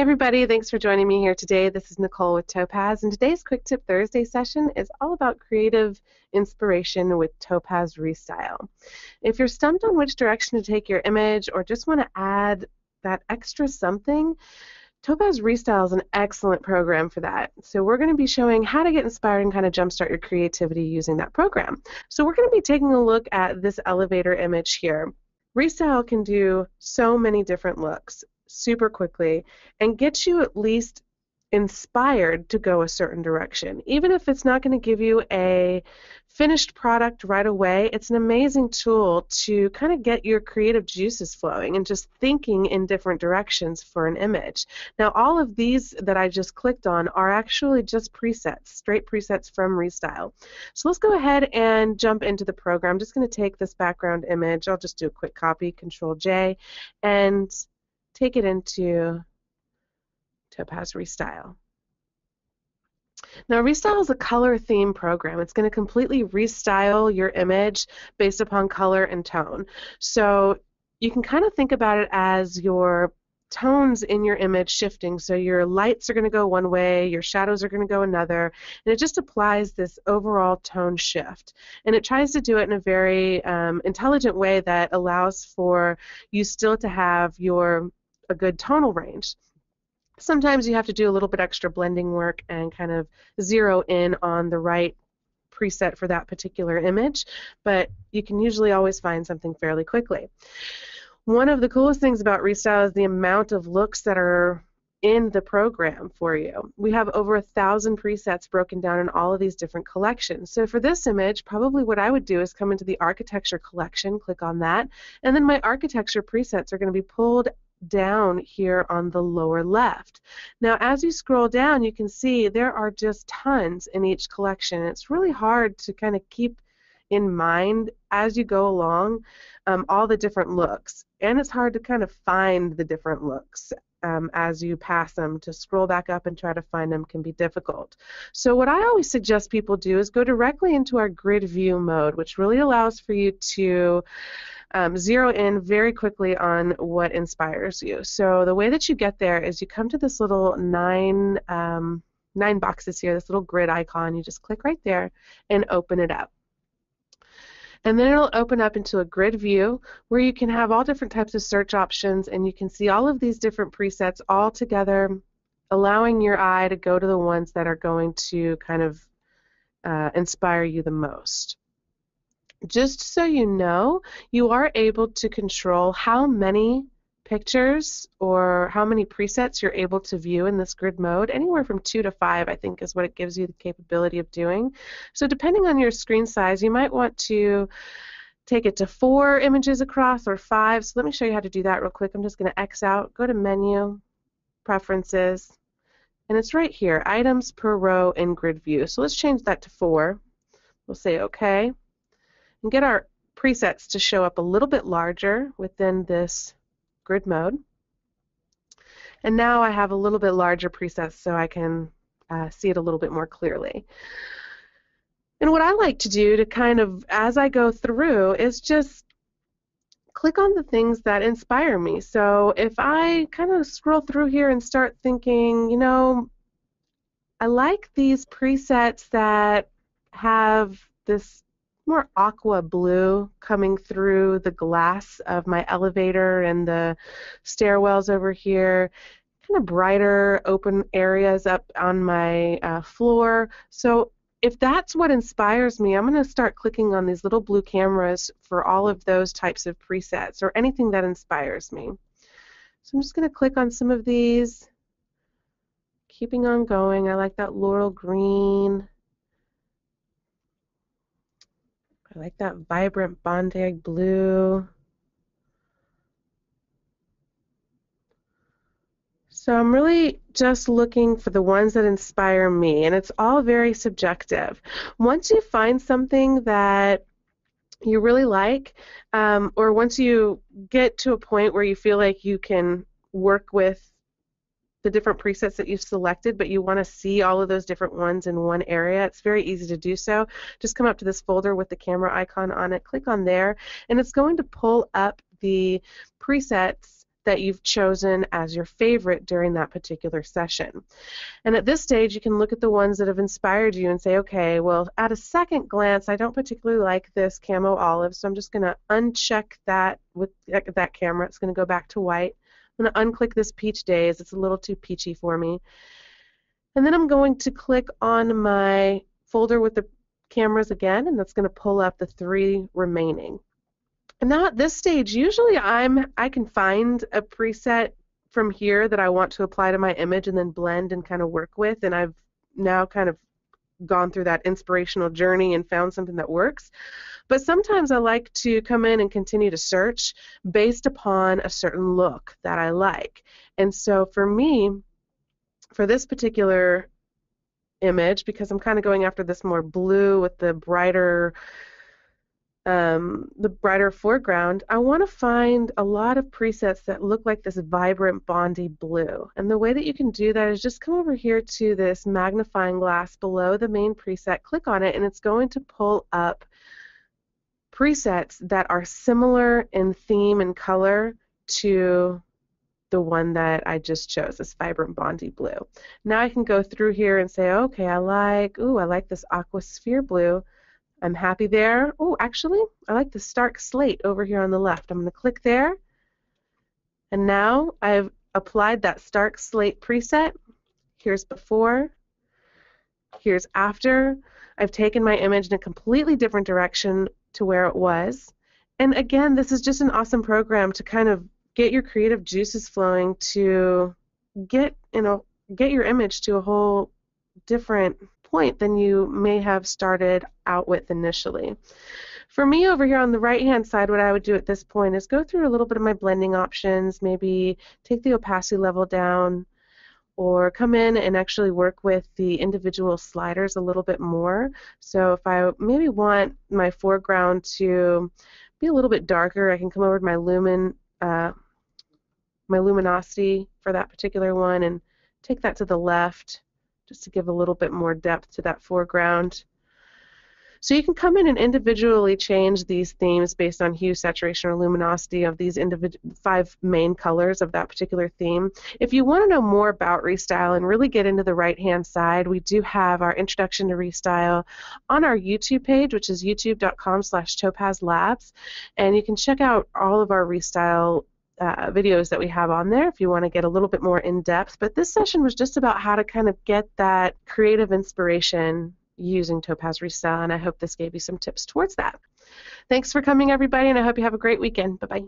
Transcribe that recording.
everybody, thanks for joining me here today. This is Nicole with Topaz, and today's Quick Tip Thursday session is all about creative inspiration with Topaz ReStyle. If you're stumped on which direction to take your image or just want to add that extra something, Topaz ReStyle is an excellent program for that. So we're going to be showing how to get inspired and kind of jumpstart your creativity using that program. So we're going to be taking a look at this elevator image here. ReStyle can do so many different looks super quickly and get you at least inspired to go a certain direction. Even if it's not going to give you a finished product right away, it's an amazing tool to kind of get your creative juices flowing and just thinking in different directions for an image. Now, all of these that I just clicked on are actually just presets, straight presets from ReStyle. So let's go ahead and jump into the program. I'm just going to take this background image. I'll just do a quick copy, Control J, and take it into Topaz ReStyle. Now, ReStyle is a color theme program. It's going to completely restyle your image based upon color and tone. So you can kind of think about it as your tones in your image shifting. So your lights are going to go one way, your shadows are going to go another, and it just applies this overall tone shift. And it tries to do it in a very intelligent way that allows for you still to have a good tonal range. Sometimes you have to do a little bit extra blending work and kind of zero in on the right preset for that particular image, but you can usually always find something fairly quickly. One of the coolest things about ReStyle is the amount of looks that are in the program for you. We have over 1,000 presets broken down in all of these different collections. So for this image, probably what I would do is come into the architecture collection, click on that, and then my architecture presets are going to be pulled down here on the lower left. Now, as you scroll down, you can see there are just tons in each collection. It's really hard to kind of keep in mind as you go along all the different looks, and it's hard to kind of find the different looks as you pass them. To scroll back up and try to find them can be difficult. So what I always suggest people do is go directly into our grid view mode, which really allows for you to zero in very quickly on what inspires you. So the way that you get there is you come to this little nine boxes here, this little grid icon. You just click right there and open it up. And then it'll open up into a grid view where you can have all different types of search options, and you can see all of these different presets all together, allowing your eye to go to the ones that are going to kind of inspire you the most. Just so you know, you are able to control how many pictures or how many presets you're able to view in this grid mode. Anywhere from 2 to 5, I think, is what it gives you the capability of doing. So depending on your screen size, you might want to take it to 4 images across or 5. So let me show you how to do that real quick. I'm just going to X out, go to Menu, Preferences, and it's right here, Items per Row in Grid View. So let's change that to 4. We'll say OK. And get our presets to show up a little bit larger within this grid mode. And now I have a little bit larger presets so I can see it a little bit more clearly. And what I like to do to kind of, as I go through, is just click on the things that inspire me. So if I kind of scroll through here and start thinking, you know, I like these presets that have this more aqua blue coming through the glass of my elevator and the stairwells over here, kind of brighter open areas up on my floor. So if that's what inspires me, I'm going to start clicking on these little blue cameras for all of those types of presets or anything that inspires me. So I'm just going to click on some of these, keeping on going. I like that laurel green. I like that vibrant Bondi blue. So I'm really just looking for the ones that inspire me, and it's all very subjective. Once you find something that you really like, or once you get to a point where you feel like you can work with the different presets that you've selected, but you want to see all of those different ones in one area, it's very easy to do so. Just come up to this folder with the camera icon on it, click on there, and it's going to pull up the presets that you've chosen as your favorite during that particular session. And at this stage, you can look at the ones that have inspired you and say, okay, well, at a second glance, I don't particularly like this camo olive, so I'm just going to uncheck that with that camera. It's going to go back to white. I'm going to unclick this peach days. It's a little too peachy for me. And then I'm going to click on my folder with the cameras again, and that's going to pull up the 3 remaining. And now at this stage, usually I can find a preset from here that I want to apply to my image and then blend and kind of work with, and I've now kind of gone through that inspirational journey and found something that works. But sometimes I like to come in and continue to search based upon a certain look that I like. And so for me, for this particular image, because I'm kind of going after this more blue with the brighter foreground, I want to find a lot of presets that look like this vibrant Bondi blue. And the way that you can do that is just come over here to this magnifying glass below the main preset, click on it, and it's going to pull up presets that are similar in theme and color to the one that I just chose, this vibrant Bondi blue. Now I can go through here and say, okay, I like this aqua sphere blue. I'm happy there. Oh, actually, I like the stark slate over here on the left. I'm going to click there. And now I've applied that stark slate preset. Here's before. Here's after. I've taken my image in a completely different direction to where it was. And again, this is just an awesome program to kind of get your creative juices flowing, to get your image to a whole different point than you may have started out with initially. For me over here on the right hand side, what I would do at this point is go through a little bit of my blending options, maybe take the opacity level down, or come in and actually work with the individual sliders a little bit more. So if I maybe want my foreground to be a little bit darker, I can come over to my luminosity for that particular one and take that to the left, just to give a little bit more depth to that foreground. So you can come in and individually change these themes based on hue, saturation, or luminosity of these 5 main colors of that particular theme. If you want to know more about ReStyle and really get into the right-hand side, we do have our Introduction to ReStyle on our YouTube page, which is youtube.com/topazlabs, and you can check out all of our ReStyle videos that we have on there if you want to get a little bit more in depth. But this session was just about how to kind of get that creative inspiration using Topaz ReStyle, and I hope this gave you some tips towards that. Thanks for coming, everybody, and I hope you have a great weekend. Bye-bye.